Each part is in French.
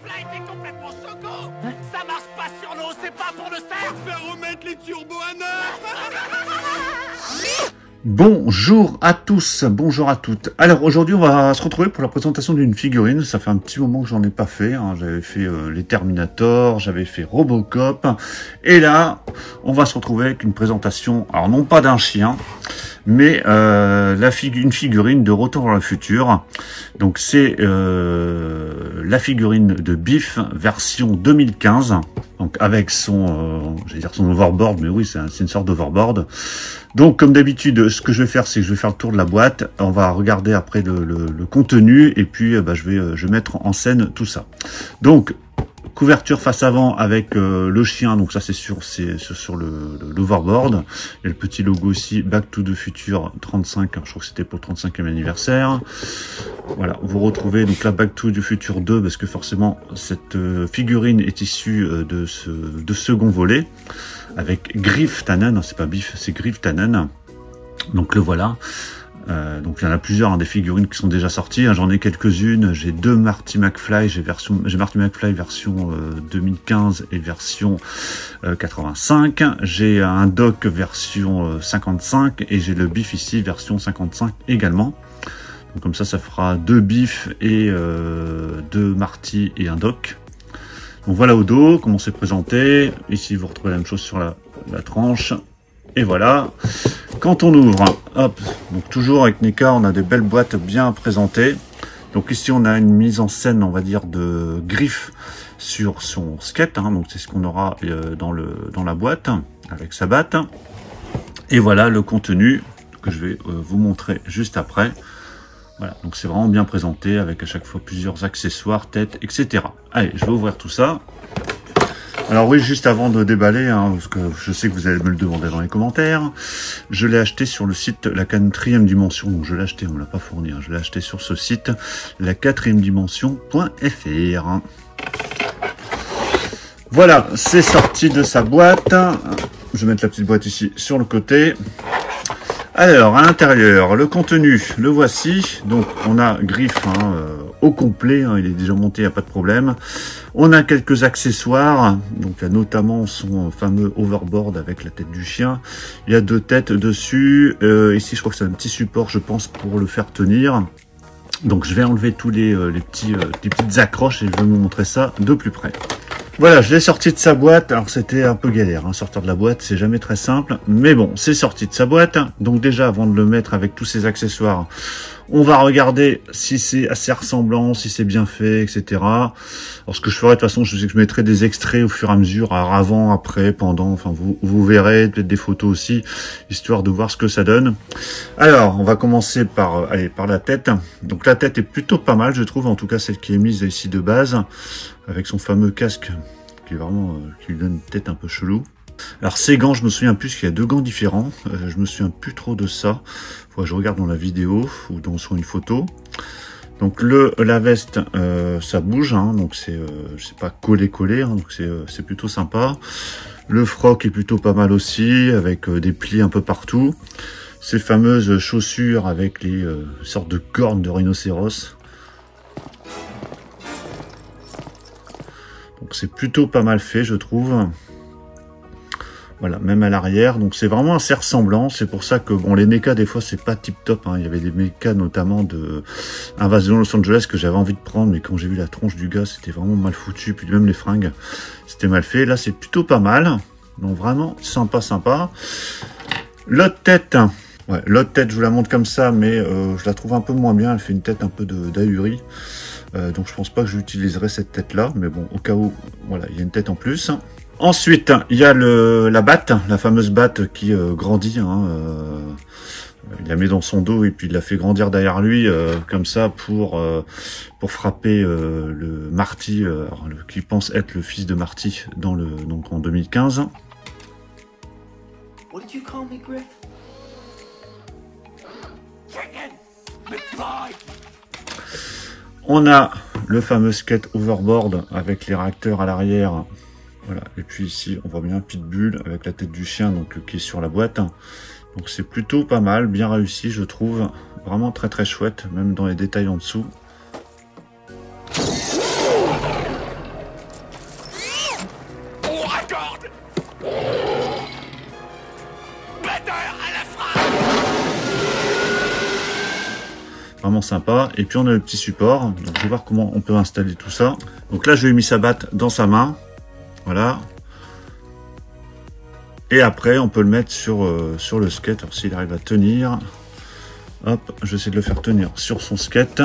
McFly, t'es complètement choco. Ça marche pas sur l'eau, c'est pas pour le cerf. Faire remettre les turbos à neuf. Bonjour à tous, bonjour à toutes. Alors aujourd'hui on va se retrouver pour la présentation d'une figurine. Ça fait un petit moment que j'en ai pas fait, hein. J'avais fait les Terminator, j'avais fait Robocop. Et là on va se retrouver avec une présentation, alors non pas d'un chien, mais une figurine de Retour vers le futur. Donc c'est la figurine de Biff version 2015. Donc avec son, j'allais dire son overboard, mais oui c'est une sorte d'overboard. Donc comme d'habitude, ce que je vais faire, c'est que je vais faire le tour de la boîte. On va regarder après le contenu et puis je vais mettre en scène tout ça. Donc couverture face avant avec le chien, donc ça c'est sur l'overboard. Il y a le petit logo aussi, Back to the Future 35, je crois que c'était pour le 35e anniversaire. Voilà, vous retrouvez donc la Back to the Future 2, parce que forcément cette figurine est issue de ce second volet, avec Griff Tannen, c'est pas Biff, c'est Griff Tannen. Donc le voilà. Donc il y en a plusieurs, hein, des figurines qui sont déjà sorties, hein, j'en ai quelques-unes. J'ai deux Marty McFly, j'ai Marty McFly version 2015 et version 85. J'ai un Doc version 55 et j'ai le Biff ici version 55 également. Donc comme ça fera deux Biff et deux Marty et un Doc. Donc voilà au dos comment c'est présenté. Ici vous retrouvez la même chose sur la tranche. Et voilà, quand on ouvre, hop, donc toujours avec NECA, on a des belles boîtes bien présentées. Donc ici on a une mise en scène, on va dire, de Griff sur son skate, hein, donc c'est ce qu'on aura dans la boîte, avec sa batte. Et voilà le contenu que je vais vous montrer juste après. Voilà, donc c'est vraiment bien présenté, avec à chaque fois plusieurs accessoires, têtes, etc. Allez, je vais ouvrir tout ça. Alors oui, juste avant de déballer, hein, parce que je sais que vous allez me le demander dans les commentaires, je l'ai acheté sur le site La 4e Dimension. Donc je l'ai acheté, on ne l'a pas fourni, hein, je l'ai acheté sur ce site, la 4e dimension.fr. Voilà, c'est sorti de sa boîte. Je vais mettre la petite boîte ici sur le côté. Alors, à l'intérieur, le contenu, le voici. Donc, on a Griff au complet, hein, il est déjà monté, il n'y a pas de problème. On a quelques accessoires, donc il y a notamment son fameux overboard avec la tête du chien. Il y a deux têtes dessus. Ici, je crois que c'est un petit support, je pense, pour le faire tenir. Donc, je vais enlever tous les petites accroches et je vais vous montrer ça de plus près. Voilà, je l'ai sorti de sa boîte. Alors c'était un peu galère, hein, sortir de la boîte, c'est jamais très simple. Mais bon, c'est sorti de sa boîte. Donc déjà, avant de le mettre avec tous ses accessoires, on va regarder si c'est assez ressemblant, si c'est bien fait, etc. Alors ce que je ferai, de toute façon, je sais que je mettrai des extraits au fur et à mesure, alors avant, après, pendant, enfin vous verrez, peut-être des photos aussi, histoire de voir ce que ça donne. Alors, on va commencer par la tête. Donc la tête est plutôt pas mal, je trouve, en tout cas celle qui est mise ici de base, avec son fameux casque qui est vraiment qui lui donne une tête un peu chelou. Alors ces gants, je me souviens plus qu'il y a deux gants différents, je me souviens plus trop de ça. Faut que je regarde dans la vidéo ou sur une photo. Donc la veste, ça bouge, hein, donc c'est pas collé, hein, donc c'est plutôt sympa. Le froc est plutôt pas mal aussi, avec des plis un peu partout. Ces fameuses chaussures avec les sortes de cornes de rhinocéros. Donc c'est plutôt pas mal fait, je trouve. Voilà, même à l'arrière. Donc c'est vraiment assez ressemblant. C'est pour ça que bon, les NECA des fois c'est pas tip top, hein. Il y avait des NECA notamment de Invasion Los Angeles que j'avais envie de prendre, mais quand j'ai vu la tronche du gars, c'était vraiment mal foutu. Puis même les fringues, c'était mal fait. Là c'est plutôt pas mal. Donc vraiment sympa. L'autre tête, ouais, l'autre tête je vous la montre comme ça, mais je la trouve un peu moins bien. Elle fait une tête un peu d'ahuri. Donc je pense pas que j'utiliserai cette tête là, mais bon, au cas où, voilà, il y a une tête en plus. Ensuite, il y a la batte, la fameuse batte qui grandit, hein, il la met dans son dos et puis il la fait grandir derrière lui, comme ça, pour frapper le Marty, qui pense être le fils de Marty donc en 2015. What did you call me, Griff? Chicken McFly. On a le fameux skate overboard avec les réacteurs à l'arrière. Voilà. Et puis ici, on voit bien Pitbull avec la tête du chien, donc qui est sur la boîte. Donc c'est plutôt pas mal, bien réussi, je trouve. Vraiment très chouette, même dans les détails en dessous. vraiment sympa. Et puis on a le petit support, donc je vais voir comment on peut installer tout ça. Donc là je lui ai mis sa batte dans sa main, voilà. Et après on peut le mettre sur le skate, alors s'il arrive à tenir. Hop, je vais essayer de le faire tenir sur son skate.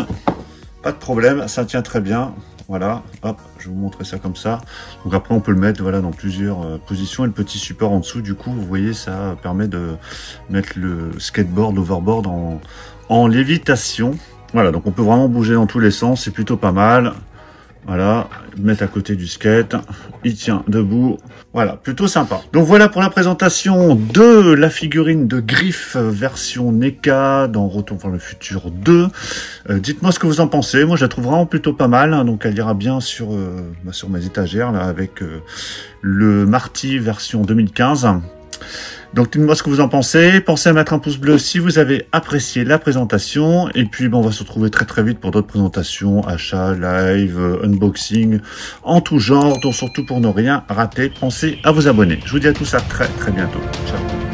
Pas de problème, ça tient très bien. Voilà, hop, je vais vous montrer ça comme ça. Donc après on peut le mettre voilà, dans plusieurs positions. Et le petit support en dessous, du coup, vous voyez, ça permet de mettre le skateboard, l'overboard en lévitation. Voilà, donc on peut vraiment bouger dans tous les sens, c'est plutôt pas mal. Voilà, mettre à côté du skate, il tient debout, voilà, plutôt sympa. Donc voilà pour la présentation de la figurine de Griff version NECA dans Retour vers le futur 2. Dites-moi ce que vous en pensez, moi je la trouve vraiment plutôt pas mal, hein, donc elle ira bien sur mes étagères, là, avec le Marty version 2015. Donc dites-moi ce que vous en pensez, pensez à mettre un pouce bleu si vous avez apprécié la présentation, et puis on va se retrouver très très vite pour d'autres présentations, achats, live, unboxing, en tout genre, donc surtout pour ne rien rater, pensez à vous abonner. Je vous dis à tous à très très bientôt, ciao.